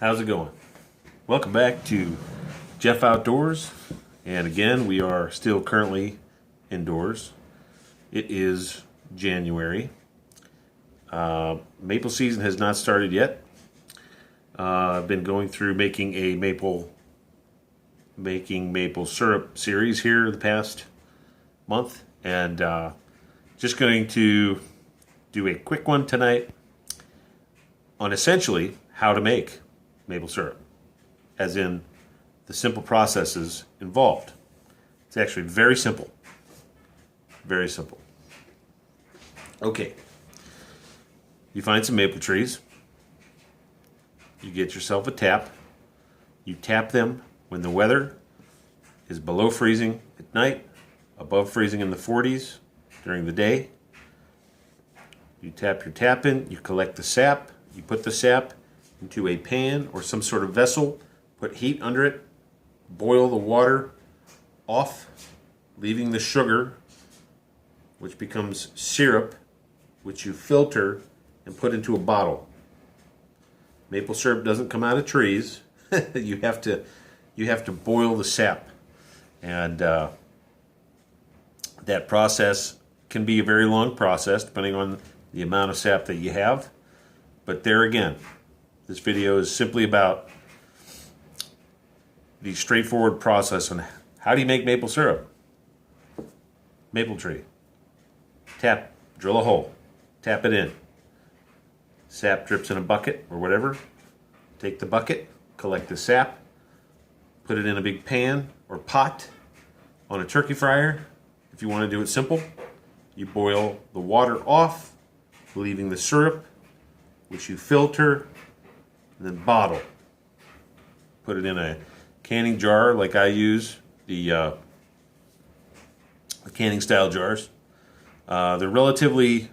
How's it going? Welcome back to Jeff Outdoors. And again, we are still currently indoors. It is January. Maple season has not started yet. I've been going through making maple syrup series here the past month, and just going to do a quick one tonight on essentially how to make maple syrup, as in the simple processes involved. It's actually very simple. Very simple. Okay. You find some maple trees. You get yourself a tap. You tap them when the weather is below freezing at night, above freezing in the 40s during the day. You tap your tap in, you collect the sap, you put the sap into a pan or some sort of vessel, put heat under it, boil the water off, leaving the sugar, which becomes syrup, which you filter and put into a bottle. Maple syrup doesn't come out of trees. you have to boil the sap, and that process can be a very long process depending on the amount of sap that you have. But there again, this video is simply about the straightforward process on how do you make maple syrup. Maple tree. Tap, drill a hole, tap it in. Sap drips in a bucket or whatever. Take the bucket, collect the sap, put it in a big pan or pot on a turkey fryer. If you want to do it simple, you boil the water off, leaving the syrup, which you filter, and then bottle. Put it in a canning jar like I use, the canning style jars. They're relatively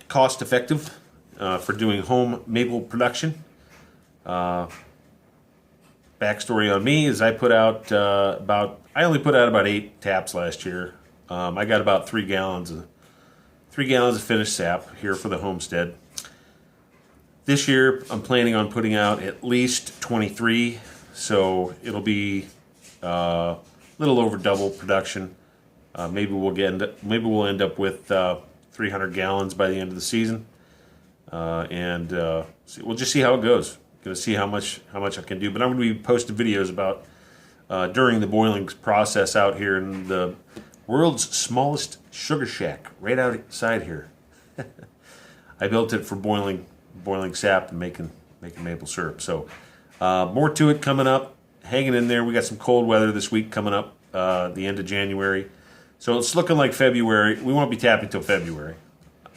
cost effective for doing home maple production. Backstory on me is I only put out about 8 taps last year. I got about 3 gallons of finished sap here for the homestead. This year I'm planning on putting out at least 23, so it'll be a little over double production. Maybe we'll end up with 300 gallons by the end of the season, and we'll just see how it goes. Going to see how much I can do, but I'm going to be posting videos about during the boiling process out here in the world's smallest sugar shack right outside here. I built it for boiling sap and making maple syrup. So more to it coming up. Hanging in there. We got some cold weather this week coming up, the end of January. So it's looking like February. We won't be tapping till February.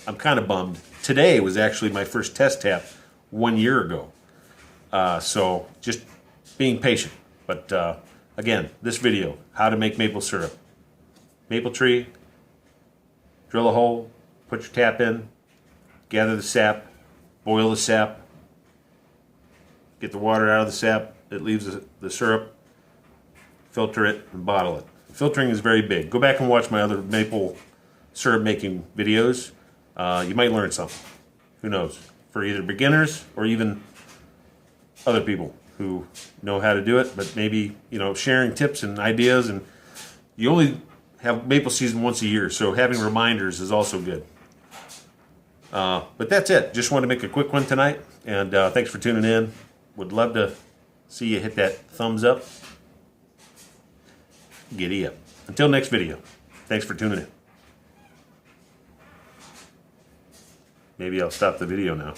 I'm kind of bummed. Today was actually my first test tap 1 year ago. So just being patient. But again, this video, how to make maple syrup. Maple tree, drill a hole, put your tap in, gather the sap, boil the sap, get the water out of the sap that leaves the syrup, filter it, and bottle it. Filtering is very big. Go back and watch my other maple syrup making videos. You might learn something. Who knows? For either beginners or even other people who know how to do it, but maybe, sharing tips and ideas. And you only have maple season once a year, so having reminders is also good. But that's it. Just want to make a quick one tonight, and thanks for tuning in. Would love to see you hit that thumbs up. Giddy up. Until next video, thanks for tuning in. Maybe I'll stop the video now.